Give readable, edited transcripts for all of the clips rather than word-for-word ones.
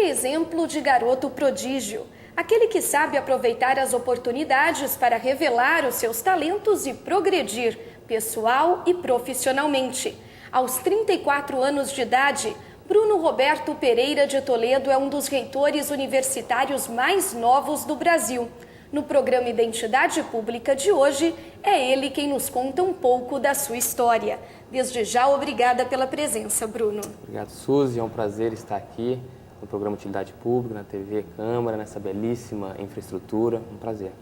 exemplo de garoto prodígio, aquele que sabe aproveitar as oportunidades para revelar os seus talentos e progredir pessoal e profissionalmente. Aos 34 anos de idade, Bruno Roberto Pereira de Toledo é um dos reitores universitários mais novos do Brasil. No programa Identidade Pública de hoje, é ele quem nos conta um pouco da sua história. Desde já, obrigada pela presença, Bruno. Obrigado, Suzy. É um prazer estar aqui no programa Utilidade Pública, na TV Câmara, nessa belíssima infraestrutura. Um prazer.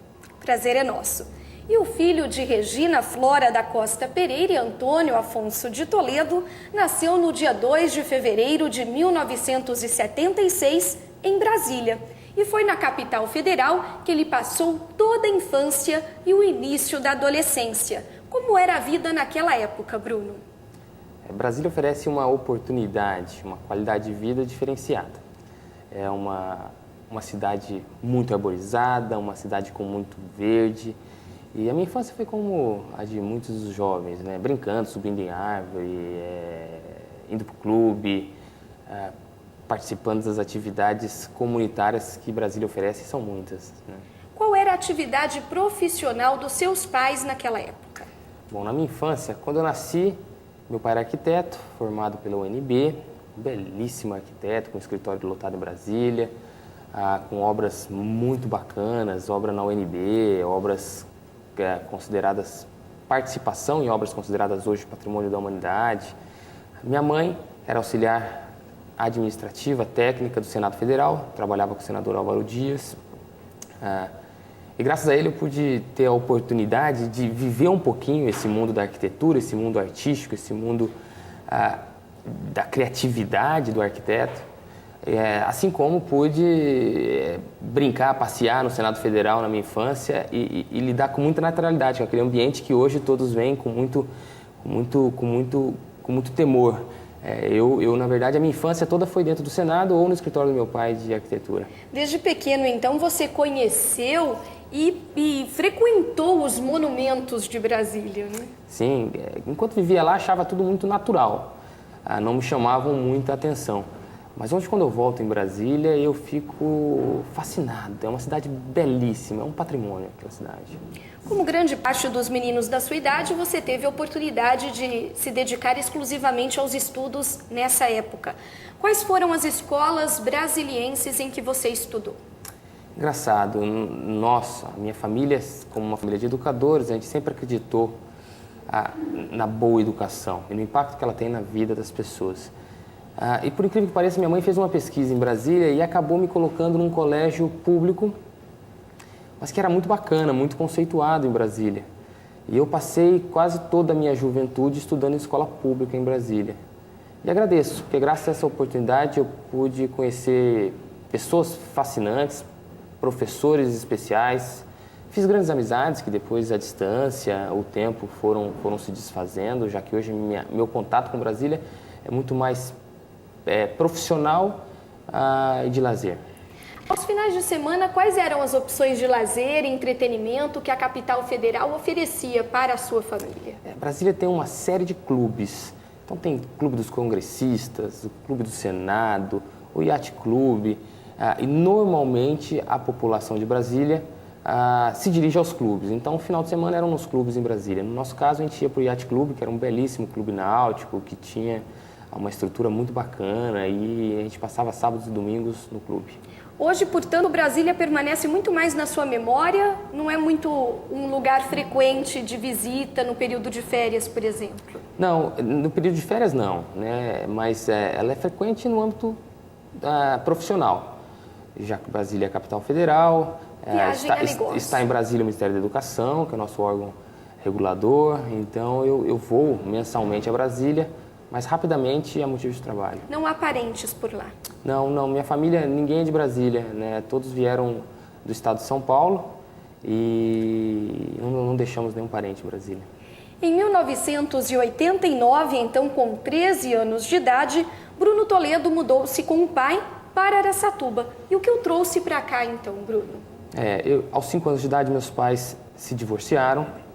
Prazer é nosso. E o filho de Regina Flora da Costa Pereira e Antônio Afonso de Toledo nasceu no dia 2 de fevereiro de 1976, em Brasília. E foi na capital federal que ele passou toda a infância e o início da adolescência. Como era a vida naquela época, Bruno? Brasília oferece uma oportunidade, uma qualidade de vida diferenciada. É uma cidade muito arborizada, uma cidade com muito verde. E a minha infância foi como a de muitos jovens, né? Brincando, subindo em árvore, indo para o clube, participando das atividades comunitárias que Brasília oferece, são muitas, né? Qual era a atividade profissional dos seus pais naquela época? Bom, na minha infância, quando eu nasci, meu pai era arquiteto, formado pela UNB, belíssimo arquiteto, com escritório lotado em Brasília, com obras muito bacanas, obra na UNB, obras consideradas participação em obras consideradas hoje patrimônio da humanidade. Minha mãe era auxiliar administrativa, técnica do Senado Federal, trabalhava com o senador Álvaro Dias. E graças a ele eu pude ter a oportunidade de viver um pouquinho esse mundo da arquitetura, esse mundo artístico, esse mundo da criatividade do arquiteto. Assim como pude brincar, passear no Senado Federal na minha infância e lidar com muita naturalidade, com aquele ambiente que hoje todos veem com muito temor. Eu, na verdade, a minha infância toda foi dentro do Senado ou no escritório do meu pai de arquitetura. Desde pequeno, então, você conheceu e frequentou os monumentos de Brasília, né? Sim, enquanto vivia lá, achava tudo muito natural. Não me chamavam muita atenção. Mas hoje, quando eu volto em Brasília, eu fico fascinado. É uma cidade belíssima, é um patrimônio aquela cidade. Como grande parte dos meninos da sua idade, você teve a oportunidade de se dedicar exclusivamente aos estudos nessa época. Quais foram as escolas brasilienses em que você estudou? Engraçado. Nossa, a minha família, como uma família de educadores, a gente sempre acreditou na boa educação e no impacto que ela tem na vida das pessoas. E por incrível que pareça, minha mãe fez uma pesquisa em Brasília e acabou me colocando num colégio público, mas que era muito bacana, muito conceituado em Brasília. E eu passei quase toda a minha juventude estudando em escola pública em Brasília. E agradeço, porque graças a essa oportunidade eu pude conhecer pessoas fascinantes, professores especiais, fiz grandes amizades que depois, à distância, o tempo foram se desfazendo, já que hoje meu contato com Brasília é muito mais profissional e de lazer. Aos finais de semana, quais eram as opções de lazer e entretenimento que a capital federal oferecia para a sua família? Brasília tem uma série de clubes. Então tem o Clube dos Congressistas, o Clube do Senado, o Yacht Clube. E normalmente a população de Brasília se dirige aos clubes. Então o final de semana eram nos clubes em Brasília. No nosso caso, a gente ia para o Yacht Clube, que era um belíssimo clube náutico, que tinha uma estrutura muito bacana, e a gente passava sábados e domingos no clube. Hoje, portanto, Brasília permanece muito mais na sua memória, não é muito um lugar frequente de visita no período de férias, por exemplo? Não, no período de férias não, né? Mas ela é frequente no âmbito profissional, já que Brasília é a capital federal, está em Brasília o Ministério da Educação, que é o nosso órgão regulador, então eu vou mensalmente a Brasília, mas rapidamente é motivo de trabalho. Não há parentes por lá? Não, minha família, ninguém é de Brasília, né? Todos vieram do estado de São Paulo e não deixamos nenhum parente em Brasília. Em 1989, então com 13 anos de idade, Bruno Toledo mudou-se com o pai para Araçatuba. E o que o trouxe para cá então, Bruno? Aos 5 anos de idade, meus pais se divorciaram.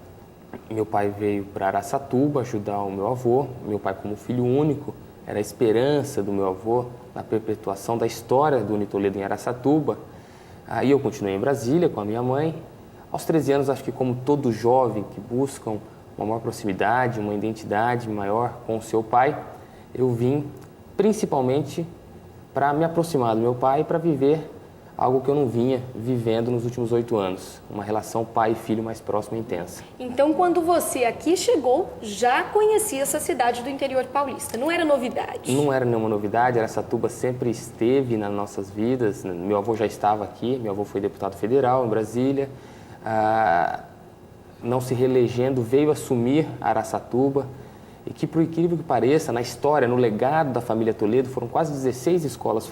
Meu pai veio para Araçatuba ajudar o meu avô. Meu pai, como filho único, era a esperança do meu avô na perpetuação da história do Unitoledo em Araçatuba. Aí eu continuei em Brasília com a minha mãe. Aos 13 anos, acho que como todo jovem que buscam uma maior proximidade, uma identidade maior com o seu pai, eu vim principalmente para me aproximar do meu pai e para viver algo que eu não vinha vivendo nos últimos 8 anos, uma relação pai e filho mais próxima e intensa. Então, quando você aqui chegou, já conhecia essa cidade do interior paulista, não era novidade? Não era nenhuma novidade, Araçatuba sempre esteve nas nossas vidas, meu avô já estava aqui, meu avô foi deputado federal em Brasília, não se reelegendo, veio assumir Araçatuba, e que, por incrível que pareça, na história, no legado da família Toledo, foram quase 16 escolas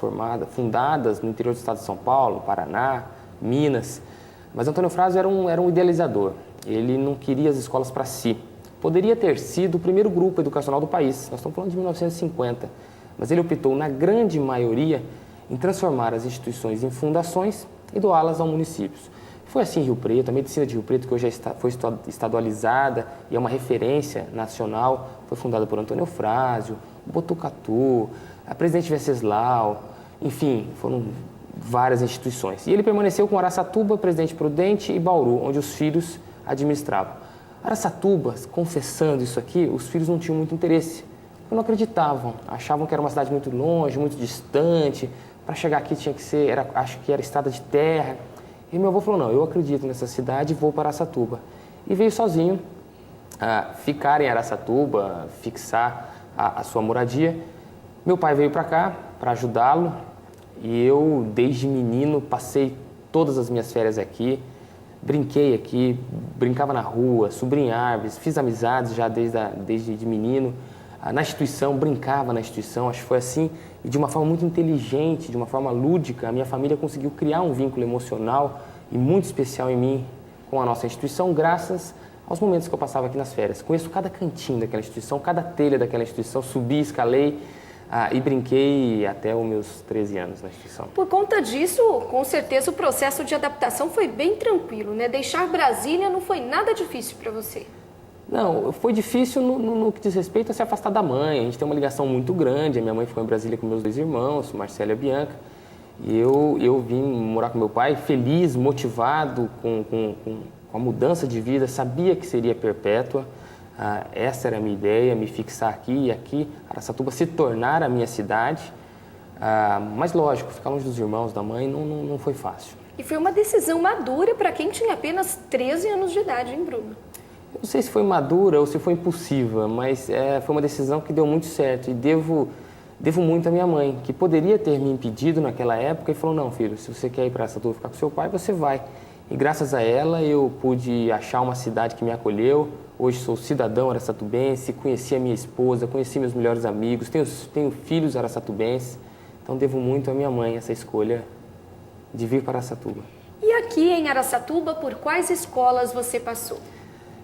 fundadas no interior do estado de São Paulo, Paraná, Minas. Mas Antônio Frásio era um idealizador, ele não queria as escolas para si. Poderia ter sido o primeiro grupo educacional do país, nós estamos falando de 1950, mas ele optou, na grande maioria, em transformar as instituições em fundações e doá-las aos municípios. Foi assim em Rio Preto, a medicina de Rio Preto, que hoje foi estadualizada e é uma referência nacional, foi fundada por Antônio Frásio, Botucatu, a Presidente Venceslau, enfim, foram várias instituições. E ele permaneceu com Araçatuba, Presidente Prudente e Bauru, onde os filhos administravam. Araçatuba, confessando isso aqui, os filhos não tinham muito interesse, porque não acreditavam, achavam que era uma cidade muito longe, muito distante, para chegar aqui tinha que ser, acho que era estrada de terra. E meu avô falou, não, eu acredito nessa cidade e vou para Araçatuba. E veio sozinho ficar em Araçatuba, fixar a sua moradia. Meu pai veio para cá para ajudá-lo e eu, desde menino, passei todas as minhas férias aqui, brinquei aqui, brincava na rua, subi em árvores, fiz amizades já desde de menino. Na instituição, brincava na instituição, acho que foi assim, e de uma forma muito inteligente, de uma forma lúdica, a minha família conseguiu criar um vínculo emocional e muito especial em mim com a nossa instituição, graças aos momentos que eu passava aqui nas férias. Conheço cada cantinho daquela instituição, cada telha daquela instituição, subi, escalei e brinquei até os meus 13 anos na instituição. Por conta disso, com certeza o processo de adaptação foi bem tranquilo, né? Deixar Brasília não foi nada difícil para você. Não, foi difícil no que diz respeito a se afastar da mãe. A gente tem uma ligação muito grande. A minha mãe ficou em Brasília com meus 2 irmãos, Marcela e Bianca. E eu vim morar com meu pai feliz, motivado com a mudança de vida. Sabia que seria perpétua. Essa era a minha ideia, me fixar aqui e aqui. Araçatuba se tornar a minha cidade. Mas lógico, ficar longe dos irmãos, da mãe, não foi fácil. E foi uma decisão madura para quem tinha apenas 13 anos de idade, hein, Bruno? Não sei se foi madura ou se foi impulsiva, mas foi uma decisão que deu muito certo e devo muito à minha mãe, que poderia ter me impedido naquela época e falou, não, filho, se você quer ir para Araçatuba ficar com seu pai, você vai. E graças a ela eu pude achar uma cidade que me acolheu, hoje sou cidadão araçatubense, conheci a minha esposa, conheci meus melhores amigos, tenho filhos araçatubenses, então devo muito à minha mãe essa escolha de vir para Araçatuba. E aqui em Araçatuba, por quais escolas você passou?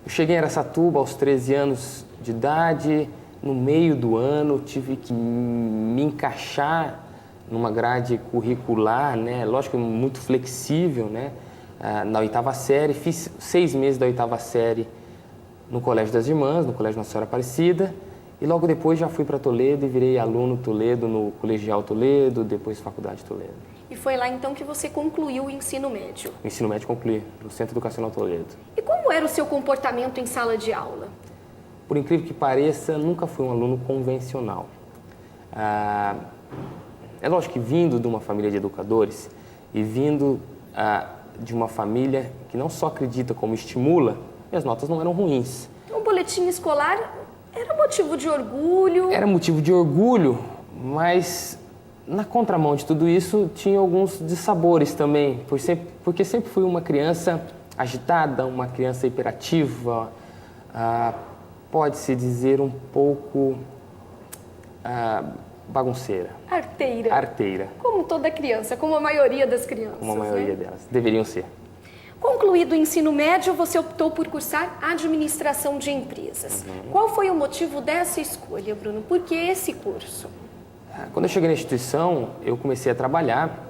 Eu cheguei em Araçatuba aos 13 anos de idade, no meio do ano tive que me encaixar numa grade curricular, né? Lógico, muito flexível, né? Na 8ª série, fiz 6 meses da 8ª série no Colégio das Irmãs, no Colégio Nossa Senhora Aparecida, e logo depois já fui para Toledo e virei aluno Toledo no Colegial Toledo, depois Faculdade Toledo. E foi lá então que você concluiu o ensino médio? O ensino médio concluí, no Centro Educacional Toledo. E como era o seu comportamento em sala de aula? Por incrível que pareça, nunca fui um aluno convencional. É lógico que vindo de uma família de educadores e vindo de uma família que não só acredita como estimula, minhas notas não eram ruins. O boletim escolar era motivo de orgulho? Era motivo de orgulho, mas na contramão de tudo isso tinha alguns dissabores também, porque sempre fui uma criança agitada, uma criança hiperativa, pode-se dizer um pouco bagunceira. Arteira. Arteira. Como toda criança, como a maioria das crianças. Como a maioria né? delas, deveriam ser. Concluído o ensino médio, você optou por cursar administração de empresas. Qual foi o motivo dessa escolha, Bruno? Por que esse curso? Quando eu cheguei na instituição, eu comecei a trabalhar,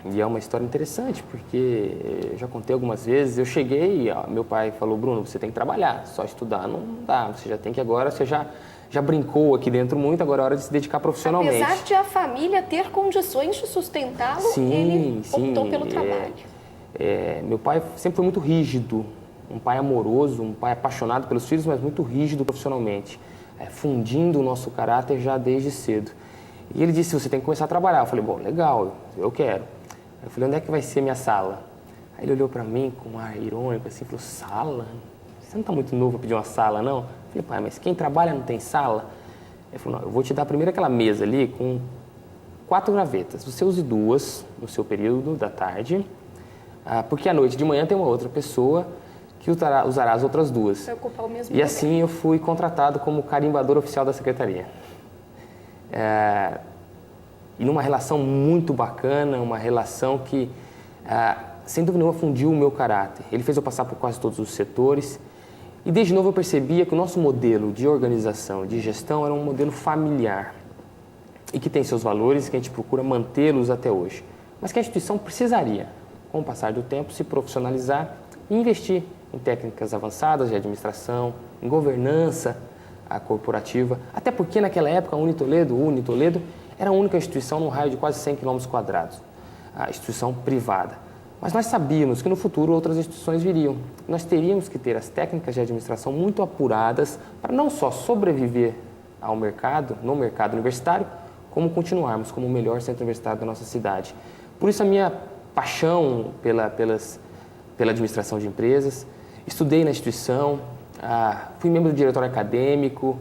e é uma história interessante, porque eu já contei algumas vezes, eu cheguei e meu pai falou, Bruno, você tem que trabalhar, só estudar não dá, você já tem que agora, você já já brincou aqui dentro muito, agora é hora de se dedicar profissionalmente. Apesar de a família ter condições de sustentá-lo, ele optou pelo trabalho. Meu pai sempre foi muito rígido, um pai amoroso, um pai apaixonado pelos filhos, mas muito rígido profissionalmente, fundindo o nosso caráter já desde cedo. E ele disse, você tem que começar a trabalhar. Eu falei, bom, legal, eu quero. Eu falei, onde é que vai ser minha sala? Aí ele olhou para mim com um ar irônico assim, falou, sala? Você não está muito novo para pedir uma sala, não? Eu falei, pai, mas quem trabalha não tem sala? Ele falou, não, eu vou te dar primeiro aquela mesa ali com 4 gavetas. Você use 2 no seu período da tarde, porque à noite, de manhã, tem uma outra pessoa que usará as outras 2. Vai ocupar o mesmo lugar. E assim eu fui contratado como carimbador oficial da secretaria. E numa relação muito bacana, uma relação que, sem dúvida nenhuma, fundiu o meu caráter. Ele fez eu passar por quase todos os setores. E desde novo eu percebia que o nosso modelo de organização, de gestão, era um modelo familiar. E que tem seus valores, que a gente procura mantê-los até hoje. Mas que a instituição precisaria, com o passar do tempo, se profissionalizar e investir em técnicas avançadas de administração, em governança corporativa. Até porque naquela época o Unitoledo era a única instituição num raio de quase 100 km², a instituição privada. Mas nós sabíamos que no futuro outras instituições viriam. Nós teríamos que ter as técnicas de administração muito apuradas para não só sobreviver ao mercado, no mercado universitário, como continuarmos como o melhor centro universitário da nossa cidade. Por isso a minha paixão pela administração de empresas. Estudei na instituição, fui membro do diretório acadêmico,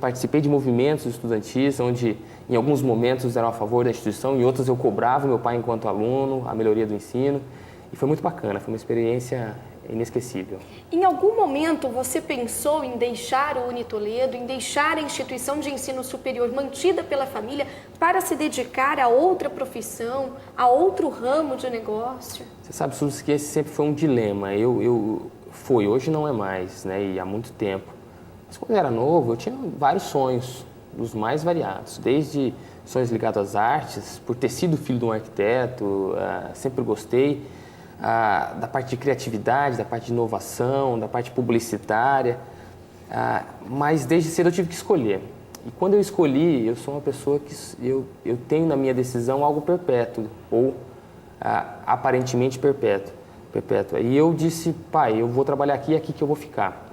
participei de movimentos estudantis, onde em alguns momentos eram a favor da instituição, em outros eu cobrava meu pai enquanto aluno, a melhoria do ensino. E foi muito bacana, foi uma experiência inesquecível. Em algum momento você pensou em deixar o Unitoledo, em deixar a instituição de ensino superior mantida pela família para se dedicar a outra profissão, a outro ramo de negócio? Você sabe, Suzy, que esse sempre foi um dilema. Hoje não é mais, né? E há muito tempo. Mas quando eu era novo, eu tinha vários sonhos, dos mais variados. Desde sonhos ligados às artes, por ter sido filho de um arquiteto, sempre gostei. Da parte de criatividade, da parte de inovação, da parte publicitária, mas desde cedo eu tive que escolher. E quando eu escolhi, eu sou uma pessoa que eu tenho na minha decisão algo perpétuo, ou aparentemente perpétua. E eu disse, pai, eu vou trabalhar aqui, é aqui que eu vou ficar.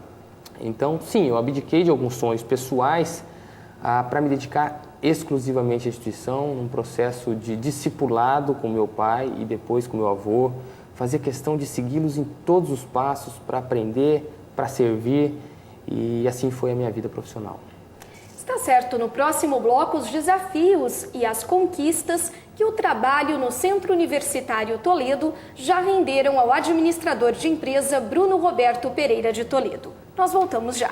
Então, sim, eu abdiquei de alguns sonhos pessoais para me dedicar exclusivamente à instituição, num processo de discipulado com meu pai e depois com meu avô, fazer questão de segui-los em todos os passos para aprender, para servir, e assim foi a minha vida profissional. Está certo, no próximo bloco os desafios e as conquistas que o trabalho no Centro Universitário Toledo já renderam ao administrador de empresa Bruno Roberto Pereira de Toledo. Nós voltamos já.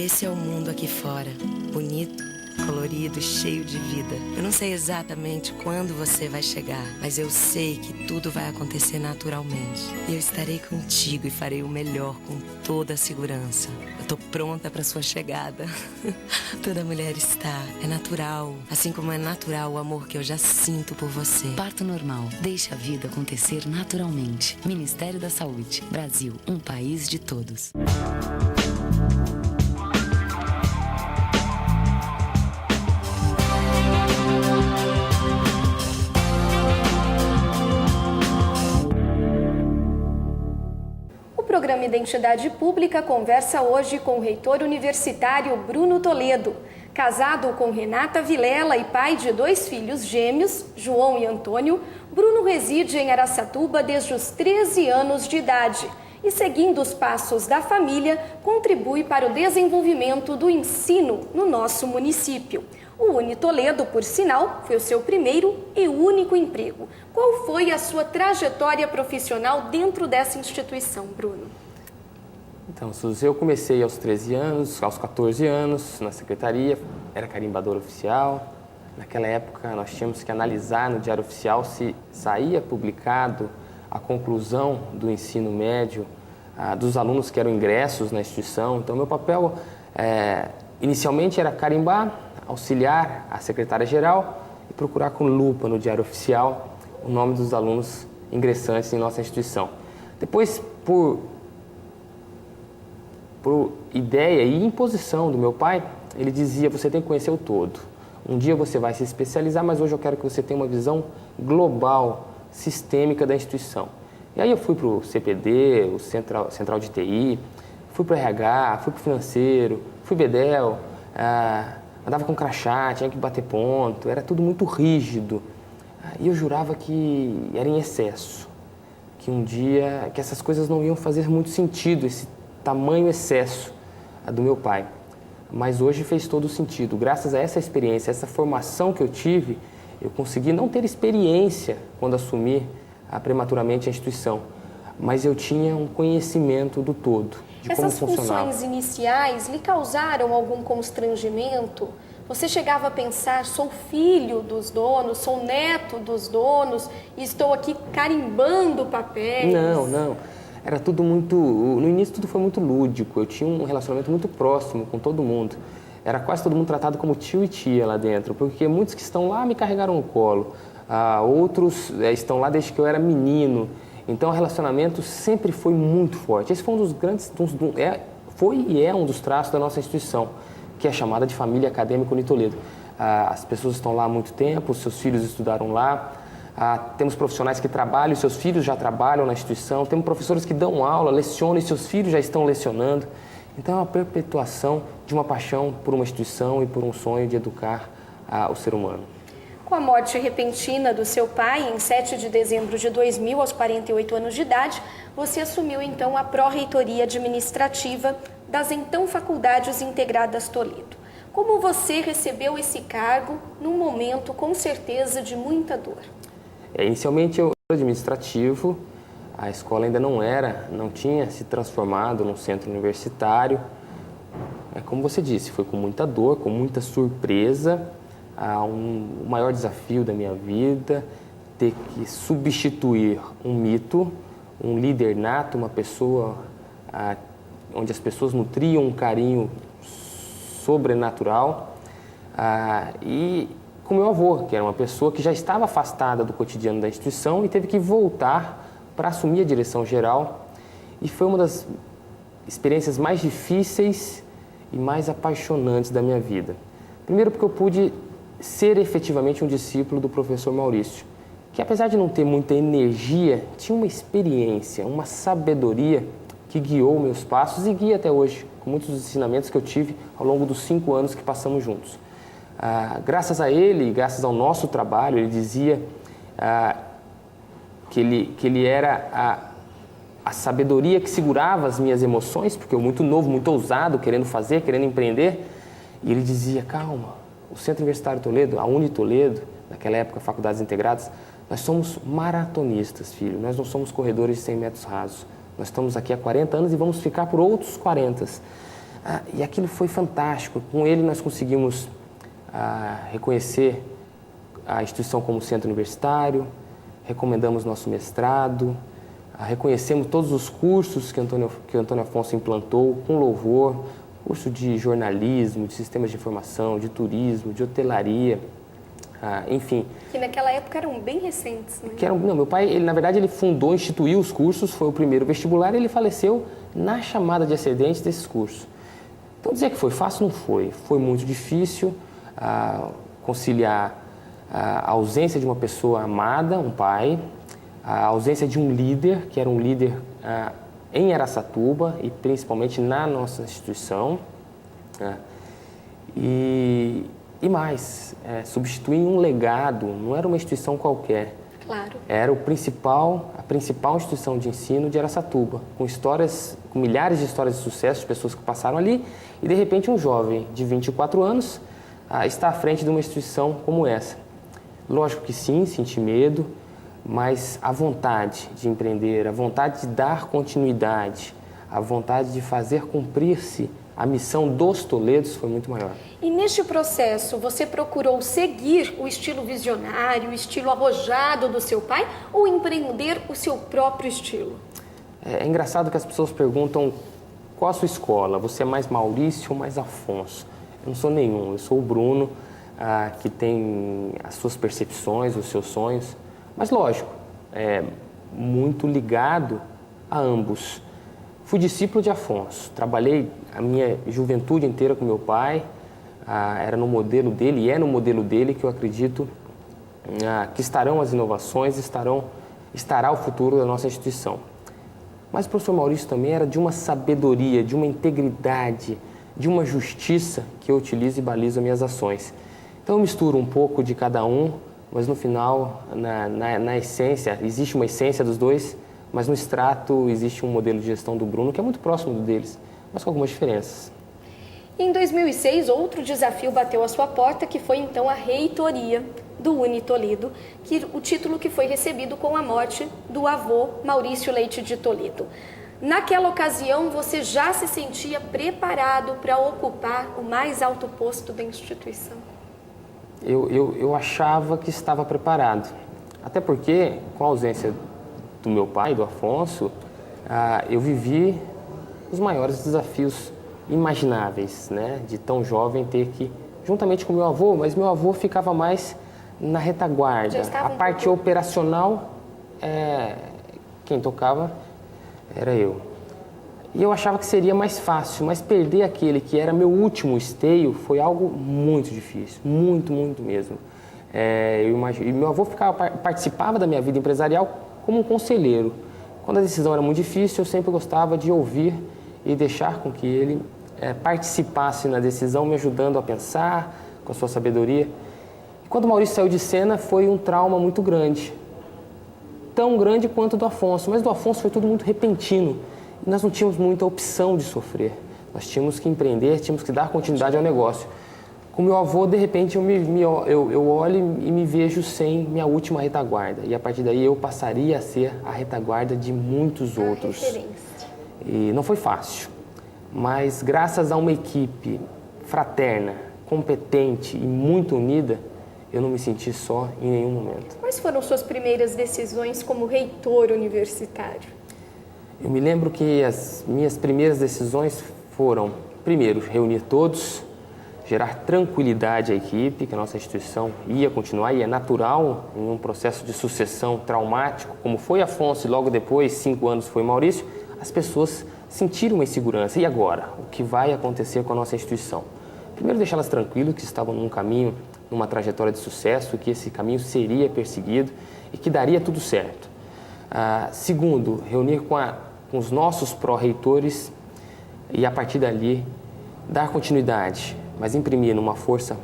Esse é o mundo aqui fora, bonito, colorido, cheio de vida. Eu não sei exatamente quando você vai chegar, mas eu sei que tudo vai acontecer naturalmente. E eu estarei contigo e farei o melhor com toda a segurança. Eu tô pronta para sua chegada. Toda mulher está, é natural, assim como é natural o amor que eu já sinto por você. Parto normal, deixe a vida acontecer naturalmente. Ministério da Saúde, Brasil, um país de todos. O programa Identidade Pública conversa hoje com o reitor universitário Bruno Toledo. Casado com Renata Vilela e pai de 2 filhos gêmeos, João e Antônio, Bruno reside em Araçatuba desde os 13 anos de idade e, seguindo os passos da família, contribui para o desenvolvimento do ensino no nosso município. O Unitoledo, por sinal, foi o seu primeiro e único emprego. Qual foi a sua trajetória profissional dentro dessa instituição, Bruno? Então, Suzy, eu comecei aos 13 anos, aos 14 anos, na secretaria, era carimbador oficial. Naquela época, nós tínhamos que analisar no Diário Oficial se saía publicado a conclusão do ensino médio dos alunos que eram ingressos na instituição. Então, meu papel Inicialmente era carimbar, auxiliar a secretária-geral e procurar com lupa no Diário Oficial o nome dos alunos ingressantes em nossa instituição. Depois, por ideia e imposição do meu pai, ele dizia: você tem que conhecer o todo. Um dia você vai se especializar, mas hoje eu quero que você tenha uma visão global, sistêmica da instituição. E aí eu fui para o CPD, o Central de TI, fui para o RH, fui para o financeiro, fui BEDEL, andava com crachá, tinha que bater ponto, era tudo muito rígido. E eu jurava que era em excesso, que um dia, que essas coisas não iam fazer muito sentido, esse tamanho excesso do meu pai. Mas hoje fez todo o sentido. Graças a essa experiência, essa formação que eu tive, eu consegui não ter experiência quando assumi prematuramente a instituição, mas eu tinha um conhecimento do todo, de como funcionava. Essas funções iniciais lhe causaram algum constrangimento? Você chegava a pensar: sou filho dos donos, sou neto dos donos e estou aqui carimbando papéis? Não. Era tudo muito... No início tudo foi muito lúdico, eu tinha um relacionamento muito próximo com todo mundo. Era quase todo mundo tratado como tio e tia lá dentro, porque muitos que estão lá me carregaram no colo, outros estão lá desde que eu era menino. Então o relacionamento sempre foi muito forte. Esse foi um dos grandes... Foi e é um dos traços da nossa instituição, que é chamada de Família Acadêmica Uni Toledo. As pessoas estão lá há muito tempo, os seus filhos estudaram lá. Temos profissionais que trabalham e seus filhos já trabalham na instituição. Temos professores que dão aula, lecionam e seus filhos já estão lecionando. Então é uma perpetuação de uma paixão por uma instituição e por um sonho de educar o ser humano. Com a morte repentina do seu pai, em 7 de dezembro de 2000, aos 48 anos de idade, você assumiu então a pró-reitoria administrativa das então Faculdades Integradas Toledo. Como você recebeu esse cargo num momento, com certeza, de muita dor? Inicialmente eu era administrativo, a escola ainda não tinha se transformado num centro universitário. Como você disse, foi com muita dor, com muita surpresa, o maior desafio da minha vida, ter que substituir um mito, um líder nato, uma pessoa onde as pessoas nutriam um carinho sobrenatural, e com meu avô, que era uma pessoa que já estava afastada do cotidiano da instituição e teve que voltar para assumir a direção geral. E foi uma das experiências mais difíceis e mais apaixonantes da minha vida. Primeiro porque eu pude ser efetivamente um discípulo do professor Maurício, que apesar de não ter muita energia, tinha uma experiência, uma sabedoria que guiou meus passos e guia até hoje, com muitos dos ensinamentos que eu tive ao longo dos 5 anos que passamos juntos. Graças a ele, graças ao nosso trabalho, ele dizia que ele era a sabedoria que segurava as minhas emoções, porque eu muito novo, muito ousado, querendo fazer, querendo empreender, e ele dizia: calma, o Centro Universitário Toledo, a Uni Toledo, naquela época, Faculdades Integradas, nós somos maratonistas, filho, nós não somos corredores de 100 metros rasos, nós estamos aqui há 40 anos e vamos ficar por outros 40. E aquilo foi fantástico, com ele nós conseguimos reconhecer a instituição como centro universitário, recomendamos nosso mestrado, reconhecemos todos os cursos que o Antônio Afonso implantou com louvor, curso de jornalismo, de sistemas de informação, de turismo, de hotelaria, enfim. Que naquela época eram bem recentes, né? Meu pai, na verdade, ele fundou, instituiu os cursos, foi o primeiro vestibular e ele faleceu na chamada de excedentes desses cursos. Então, dizer que foi fácil, não foi. Foi muito difícil conciliar a ausência de uma pessoa amada, um pai, a ausência de um líder, que era um líder em Araçatuba e principalmente na nossa instituição, e mais, substituir um legado, não era uma instituição qualquer. Claro. Era a principal instituição de ensino de Araçatuba, com milhares de histórias de sucesso, de pessoas que passaram ali, e de repente um jovem de 24 anos está à frente de uma instituição como essa. Lógico que sim, senti medo, mas a vontade de empreender, a vontade de dar continuidade, a vontade de fazer cumprir-se a missão dos Toledos foi muito maior. E neste processo, você procurou seguir o estilo visionário, o estilo arrojado do seu pai ou empreender o seu próprio estilo? É engraçado que as pessoas perguntam qual a sua escola? Você é mais Maurício ou mais Afonso? Eu não sou nenhum, eu sou o Bruno, que tem as suas percepções, os seus sonhos, mas lógico, muito ligado a ambos. Fui discípulo de Afonso, trabalhei a minha juventude inteira com meu pai, era no modelo dele e é no modelo dele que eu acredito que estarão as inovações, estará o futuro da nossa instituição. Mas o professor Maurício também era de uma sabedoria, de uma integridade, de uma justiça que eu utilizo e balizo as minhas ações. Então eu misturo um pouco de cada um, mas no final, na essência, existe uma essência dos dois, mas no extrato existe um modelo de gestão do Bruno que é muito próximo do deles, mas com algumas diferenças. Em 2006, outro desafio bateu à sua porta, que foi então a reitoria do UniToledo, o título que foi recebido com a morte do avô Maurício Leite de Toledo. Naquela ocasião, você já se sentia preparado para ocupar o mais alto posto da instituição? Eu achava que estava preparado, até porque, com a ausência do meu pai, do Afonso, eu vivi os maiores desafios imagináveis, né? De tão jovem ter que, juntamente com meu avô, mas meu avô ficava mais na retaguarda. A parte operacional, quem tocava era eu. E eu achava que seria mais fácil, mas perder aquele que era meu último esteio foi algo muito difícil, muito, muito mesmo. E meu avô participava da minha vida empresarial como um conselheiro. Quando a decisão era muito difícil, eu sempre gostava de ouvir e deixar com que ele participasse na decisão, me ajudando a pensar com a sua sabedoria. E quando o Maurício saiu de cena, foi um trauma muito grande. Tão grande quanto o do Afonso, mas do Afonso foi tudo muito repentino. E nós não tínhamos muita opção de sofrer. Nós tínhamos que empreender, tínhamos que dar continuidade ao negócio. Com meu avô, de repente, eu olho e me vejo sem minha última retaguarda. E a partir daí eu passaria a ser a retaguarda de muitos outros. E não foi fácil, mas graças a uma equipe fraterna, competente e muito unida, eu não me senti só em nenhum momento. Quais foram suas primeiras decisões como reitor universitário? Eu me lembro que as minhas primeiras decisões foram, primeiro, reunir todos, gerar tranquilidade à equipe, que a nossa instituição ia continuar, e é natural em um processo de sucessão traumático, como foi Afonso e logo depois, 5 anos, foi Maurício, as pessoas sentiram uma insegurança. E agora? O que vai acontecer com a nossa instituição? Primeiro, deixá-las tranquilas, que estavam num caminho, numa trajetória de sucesso, que esse caminho seria perseguido e que daria tudo certo. Segundo, reunir com os nossos pró-reitores e, a partir dali, dar continuidade, mas imprimir numa força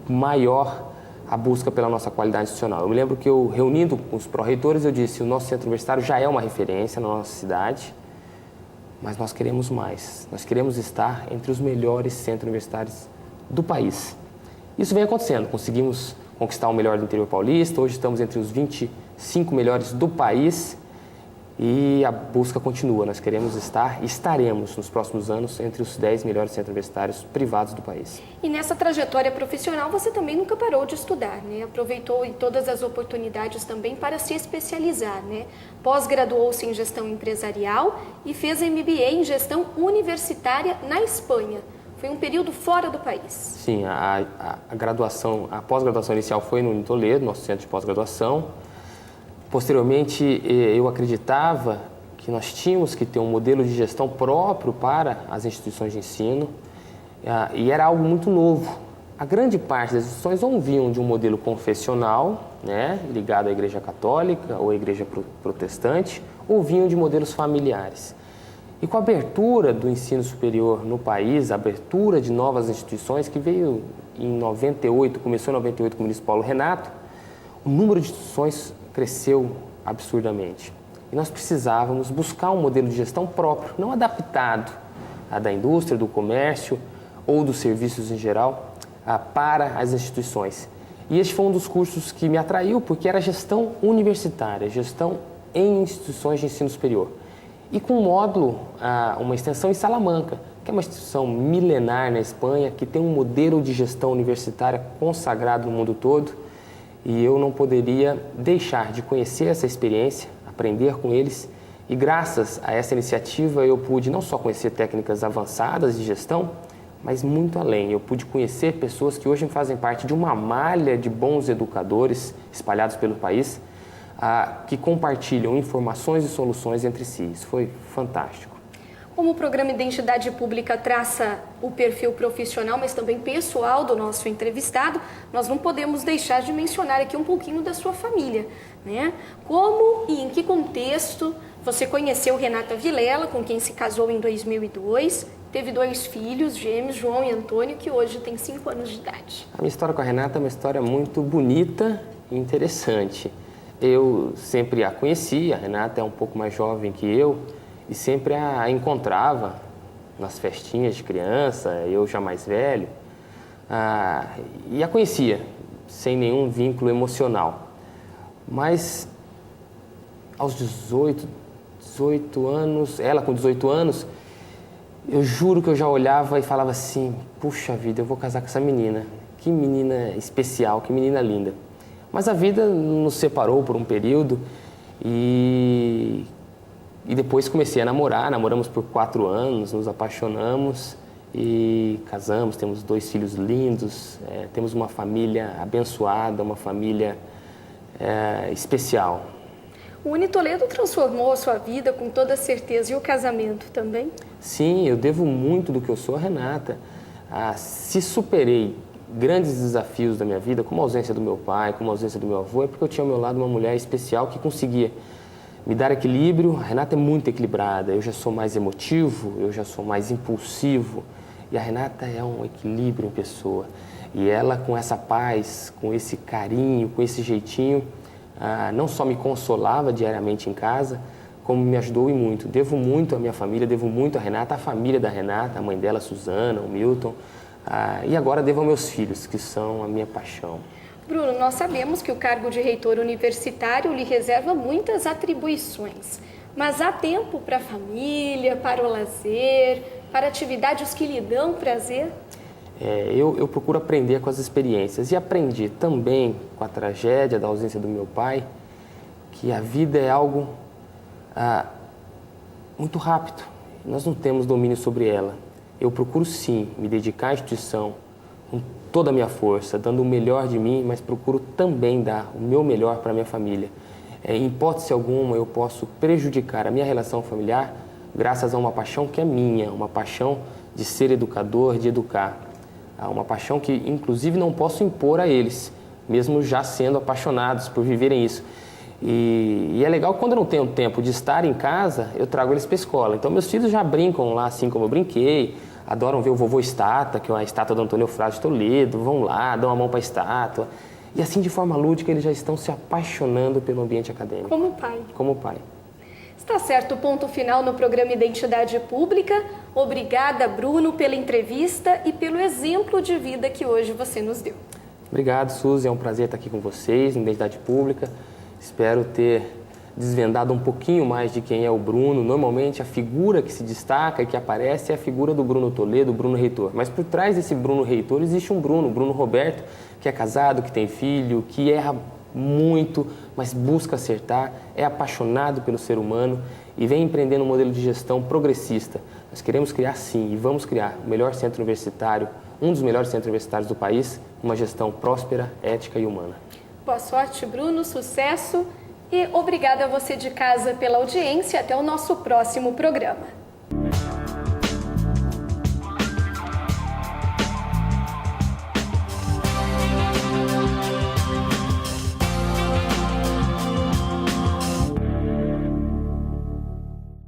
maior a busca pela nossa qualidade institucional. Eu me lembro que eu, reunindo com os pró-reitores, eu disse: o nosso centro universitário já é uma referência na nossa cidade, mas nós queremos mais. Nós queremos estar entre os melhores centros universitários do país. Isso vem acontecendo. Conseguimos conquistar o melhor do interior paulista. Hoje estamos entre os 25 melhores do país e a busca continua. Nós queremos estar e estaremos nos próximos anos entre os 10 melhores centros universitários privados do país. E nessa trajetória profissional você também nunca parou de estudar, né? Aproveitou em todas as oportunidades também para se especializar, né? Pós-graduou-se em gestão empresarial e fez MBA em gestão universitária na Espanha. Foi um período fora do país. Sim, a pós-graduação inicial foi no UniToledo, nosso centro de pós-graduação. Posteriormente, eu acreditava que nós tínhamos que ter um modelo de gestão próprio para as instituições de ensino, e era algo muito novo. A grande parte das instituições ou vinham de um modelo confessional, né, ligado à Igreja Católica ou à Igreja Protestante, ou vinham de modelos familiares. E com a abertura do ensino superior no país, a abertura de novas instituições, que veio em 98, começou em 98 com o ministro Paulo Renato, o número de instituições cresceu absurdamente. E nós precisávamos buscar um modelo de gestão próprio, não adaptado à da indústria, do comércio ou dos serviços em geral, para as instituições. E este foi um dos cursos que me atraiu, porque era gestão universitária, gestão em instituições de ensino superior. E com um módulo, uma extensão em Salamanca, que é uma instituição milenar na Espanha, que tem um modelo de gestão universitária consagrado no mundo todo. E eu não poderia deixar de conhecer essa experiência, aprender com eles E graças a essa iniciativa eu pude não só conhecer técnicas avançadas de gestão, mas muito além. Eu pude conhecer pessoas que hoje fazem parte de uma malha de bons educadores espalhados pelo país, que compartilham informações e soluções entre si. Isso foi fantástico. Como o programa Identidade Pública traça o perfil profissional, mas também pessoal do nosso entrevistado, nós não podemos deixar de mencionar aqui um pouquinho da sua família, né? Como e em que contexto você conheceu Renata Vilela, com quem se casou em 2002, teve 2 filhos gêmeos, João e Antônio, que hoje tem 5 anos de idade. A minha história com a Renata é uma história muito bonita e interessante. Eu sempre a conheci, a Renata é um pouco mais jovem que eu, e sempre a encontrava nas festinhas de criança, eu já mais velho, e a conhecia, sem nenhum vínculo emocional. Mas aos 18 anos, ela com 18 anos, eu juro que eu já olhava e falava assim, puxa vida, eu vou casar com essa menina, que menina especial, que menina linda. Mas a vida nos separou por um período e depois comecei a namorar, namoramos por 4 anos, nos apaixonamos e casamos, temos 2 filhos lindos, temos uma família abençoada, uma família especial. O Unitoledo transformou a sua vida com toda certeza, e o casamento também? Sim, eu devo muito do que eu sou a Renata. Se superei grandes desafios da minha vida, como a ausência do meu pai, como a ausência do meu avô, é porque eu tinha ao meu lado uma mulher especial que conseguia me dar equilíbrio. A Renata é muito equilibrada, eu já sou mais emotivo, eu já sou mais impulsivo, e a Renata é um equilíbrio em pessoa. E ela, com essa paz, com esse carinho, com esse jeitinho, não só me consolava diariamente em casa, como me ajudou e muito. Devo muito à minha família, devo muito à Renata, à família da Renata, a mãe dela, a Suzana, o Milton, e agora devo aos meus filhos, que são a minha paixão. Bruno, nós sabemos que o cargo de reitor universitário lhe reserva muitas atribuições, mas há tempo para a família, para o lazer, para atividades que lhe dão prazer? Eu procuro aprender com as experiências e aprendi também com a tragédia da ausência do meu pai que a vida é algo muito rápido, nós não temos domínio sobre ela. Eu procuro sim me dedicar à instituição com toda a minha força, dando o melhor de mim, mas procuro também dar o meu melhor para a minha família. Em hipótese alguma eu posso prejudicar a minha relação familiar graças a uma paixão que é minha, uma paixão de ser educador, de educar. Uma paixão que inclusive não posso impor a eles, mesmo já sendo apaixonados por viverem isso. E é legal quando eu não tenho tempo de estar em casa, eu trago eles para a escola. Então meus filhos já brincam lá assim como eu brinquei, adoram ver o vovô estátua, que é uma estátua do Antônio Eufrásio de Toledo, vão lá, dão a mão para a estátua. E assim, de forma lúdica, eles já estão se apaixonando pelo ambiente acadêmico. Como pai. Como pai. Está certo, ponto final no programa Identidade Pública. Obrigada, Bruno, pela entrevista e pelo exemplo de vida que hoje você nos deu. Obrigado, Suzy. É um prazer estar aqui com vocês, em Identidade Pública. Espero ter desvendado um pouquinho mais de quem é o Bruno. Normalmente, a figura que se destaca e que aparece é a figura do Bruno Toledo, o Bruno Reitor. Mas por trás desse Bruno Reitor existe um Bruno Roberto, que é casado, que tem filho, que erra muito, mas busca acertar, é apaixonado pelo ser humano e vem empreendendo um modelo de gestão progressista. Nós queremos criar, sim, e vamos criar o melhor centro universitário, um dos melhores centros universitários do país, uma gestão próspera, ética e humana. Boa sorte, Bruno, sucesso e obrigada a você de casa pela audiência. Até o nosso próximo programa.